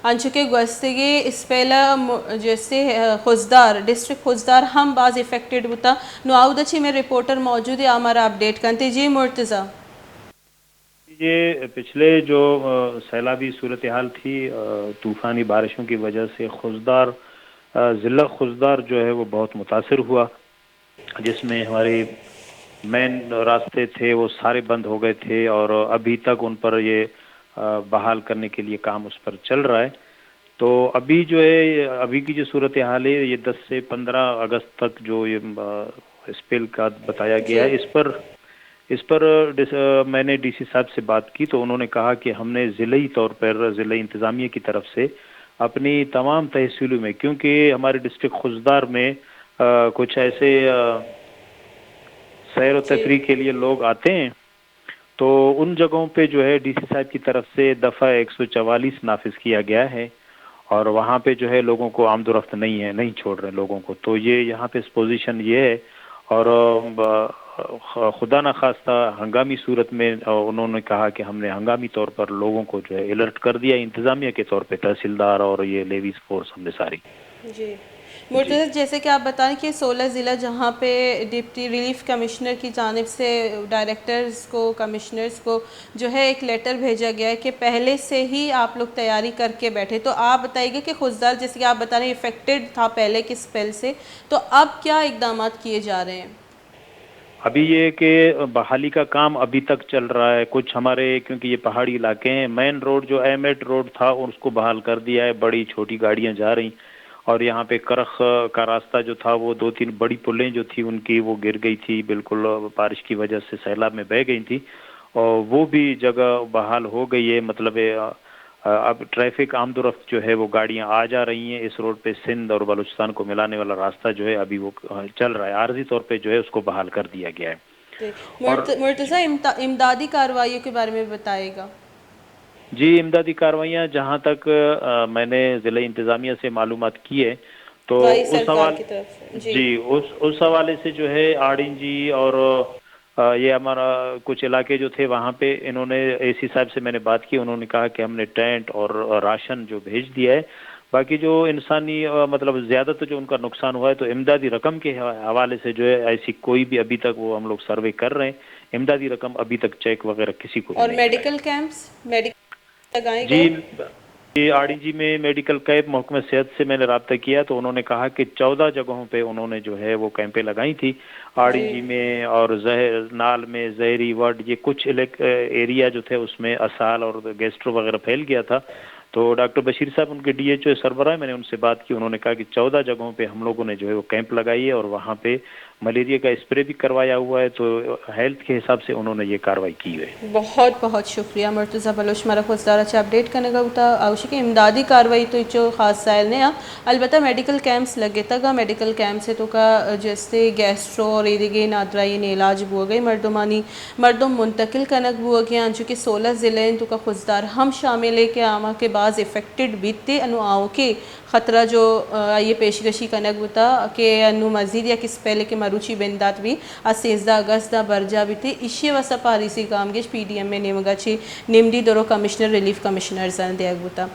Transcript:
अंचुके gwastege ispela जैसे Khuzdar district Khuzdar हम बाज इफेक्टेड होता नो आउदची में रिपोर्टर मौजूद है हमारा अपडेट करते जी मुर्तज़ा। ये पिछले जो सैलाबी सूरत हाल थी तूफ़ानी बारिशों की वजह से खुजदार ज़िला खुजदार जो है वो बहुत मुतासिर हुआ, जिसमें हमारे मेन रास्ते थे वो सारे बंद हो गए थे और अभी तक उन पर ये बहाल करने के लिए काम उस पर चल रहा है। तो अभी जो है अभी की जो सूरत हाल है ये 10 से 15 अगस्त तक जो ये स्पेल का बताया गया है, इस पर मैंने डीसी साहब से बात की तो उन्होंने कहा कि हमने ज़िले तौर पर ज़िला इंतज़ामिया की तरफ से अपनी तमाम तहसीलों में, क्योंकि हमारे डिस्ट्रिक्ट खुजदार में कुछ ऐसे सैर व तफरीह के लिए लोग आते हैं, तो उन जगहों पे जो है डीसी साहब की तरफ से दफ़ा 144 नाफिज किया गया है और वहाँ पे जो है लोगों को आमदोरफ्त नहीं है, नहीं छोड़ रहे लोगों को। तो ये यहाँ पे पोजीशन ये है और खुदा न खास्ता हंगामी सूरत में उन्होंने कहा कि हमने हंगामी तौर पर लोगों को जो है अलर्ट कर दिया इंतज़ामिया के तौर पे, तहसीलदार और ये लेवीज फोर्स हमने सारी। जी मुर्तज़ा, जैसे कि आप बताएं कि 16 ज़िला जहाँ पे डिप्टी रिलीफ कमिश्नर की जानिब से डायरेक्टर्स को कमिश्नर्स को जो है एक लेटर भेजा गया है कि पहले से ही आप लोग तैयारी करके बैठे, तो आप बताइए कि खुजदार जैसे कि आप बता रहे हैं इफेक्टेड था पहले के स्पेल से, तो अब क्या इकदाम किए जा रहे हैं? अभी ये कि बहाली का काम अभी तक चल रहा है। कुछ हमारे क्योंकि ये पहाड़ी इलाके हैं, मेन रोड जो एम8 रोड था उसको बहाल कर दिया है, बड़ी छोटी गाड़ियां जा रही और यहाँ पे करख का रास्ता जो था वो 2-3 बड़ी पुलें जो थी उनकी वो गिर गई थी, बिल्कुल बारिश की वजह से सैलाब में बह गई थी और वो भी जगह बहाल हो गई है। मतलब अब ट्रैफिक आमदोरफ्त जो है वो गाड़ियां आ जा रही हैं। इस रोड पे सिंध और बलूचिस्तान को मिलाने वाला रास्ता जो है अभी वो चल रहा है, आर्जी तौर पे जो है उसको बहाल कर दिया गया है। और मुर्तज़ा इमदादी कार्रवाइयों के बारे में बताएगा। जी, इमदादी कार्रवाइयाँ जहाँ तक मैंने ज़िला इंतज़ामिया से मालूमात की है तो उस हवाले की तरफ जी उस हवाले से जो है आरडीजी और ये हमारा कुछ इलाके जो थे वहाँ पे इन्होंने एसी साहब से मैंने बात की, उन्होंने कहा कि हमने टेंट और राशन जो भेज दिया है। बाकी जो इंसानी मतलब ज़्यादा तो जो उनका नुकसान हुआ है तो इमदादी रकम के हवाले से जो है ऐसी कोई भी अभी तक वो हम लोग सर्वे कर रहे हैं, इमदादी रकम अभी तक चेक वगैरह किसी को और मेडिकल कैंप्स लगाए जी गए? आरडीजी में मेडिकल कैंप महकमे सेहत से मैंने रब्ता किया तो उन्होंने कहा कि 14 जगहों पे उन्होंने जो है वो कैंपें लगाई थी आरडीजी में और नाल में जहरी वर्ड ये कुछ एरिया जो थे उसमें असाल और गैस्ट्रो वगैरह फैल गया था। तो डॉक्टर बशीर साहब उनके डीएचओ सरबराह, मैंने उनसे बात की, उन्होंने कहा कि 14 जगहों पे हम लोगों ने जो है वो कैंप लगाई है और वहाँ पे मलेरिया का स्प्रे भी करवाया हुआ है, तो हेल्थ के हिसाब से उन्होंने ये कार्रवाई की है। बहुत बहुत शुक्रिया मुर्तज़ा बलोच मरा खुजदार अच्छा अपडेट करने का होता आवश्यक इमदादी कार्रवाई तो जो खास साइल ने अलबत्ता मेडिकल कैंप्स लगे तक मेडिकल कैंप से तो का जैसे गैस्ट्रो और इरिगे नादरा ये इलाज बुआ गई मर्दमानी मर्दम मुंतकिल कनक बुआ गया चूँकि 16 ज़िले तो का खुजदार हम शामिल है कि आमा के बाज़ इफेक्टेड बीतते अनुआओं के ख़तरा जो ये पेशकशी कनक बुता कि अनु मजीद या किस पहले के मरूची बिंदात भी 13 अगस्त बरजा भी थे इशे वसा पारिसी कामगेश पीडीएम में नेमगाची निमडी दोरो कमिश्नर रिलीफ कमिश्नर जन दिया बुता।